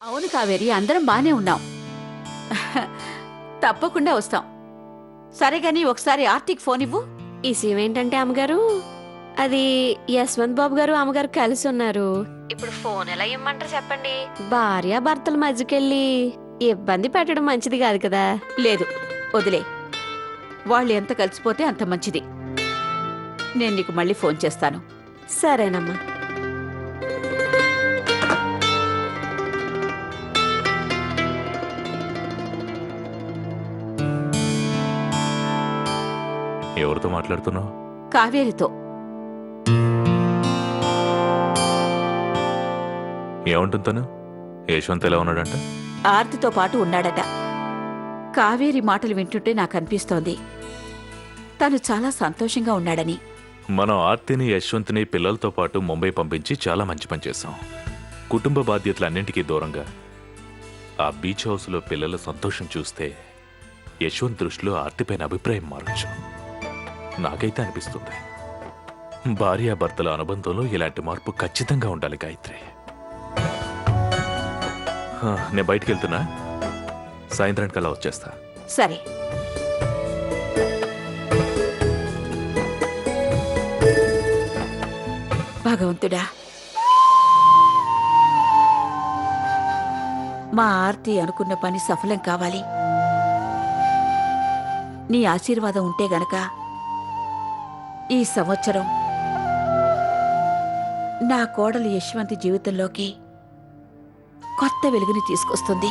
అవును కావేరి, అందరం బానే ఉన్నాం. తప్పకుండా వస్తాం. సరే గాని ఒకసారి ఆర్తిక్ ఫోన్ ఇవ్వు. ఈ సీన్ ఏంటంటే అమ్మగారు, అది యశ్వంత్ బాబు గారు అమ్మగారు కలిసి ఉన్నారు. ఇప్పుడు ఫోన్ ఎలా ఇమ్మంటారు చెప్పండి? భార్య భర్తల మధ్యకెళ్ళి ఇబ్బంది పెట్టడం మంచిది కాదు కదా. లేదు, వదిలే. వాళ్ళు ఎంత కలిసిపోతే అంత మంచిది. నేను నీకు మళ్ళీ ఫోన్ చేస్తాను. సరేనమ్మా. ఎవరితో మాట్లాడుతున్నావు? కావేరితో. ఏమంటుంది తను? యశ్వంత్ ఎలా ఉన్నాడంట? ఆర్తితో పాటు ఉన్నాడట. కావేరి మాటలు వింటుంటే నాకు అనిపిస్తోంది తను చాలా సంతోషంగా ఉన్నాడని. మనం ఆర్తిని యశ్వంత్ని పిల్లలతో పాటు ముంబై పంపించి చాలా మంచి పని చేశాం. కుటుంబ బాధ్యతలన్నింటికీ దూరంగా ఆ బీచ్ హౌస్లో పిల్లల సంతోషం చూస్తే యశ్వంత్ దృష్టిలో ఆర్తిపైన అభిప్రాయం మారచ్చు. నాకైతే అనిపిస్తుంది భార్యాభర్తల అనుబంధంలో ఇలాంటి మార్పు ఖచ్చితంగా ఉండాలి గాయత్రి. నేను బయటికి వెళ్తున్నా, సాయంత్రానికల్లా వచ్చేస్తా. సరే. భగవంతుడా, మా ఆర్తి అనుకున్న పని సఫలం కావాలి. నీ ఆశీర్వాదం ఉంటే గనక ఈ సంవత్సరం నా కోడలు యశ్వంతి జీవితంలోకి కొత్త వెలుగుని తీసుకొస్తుంది.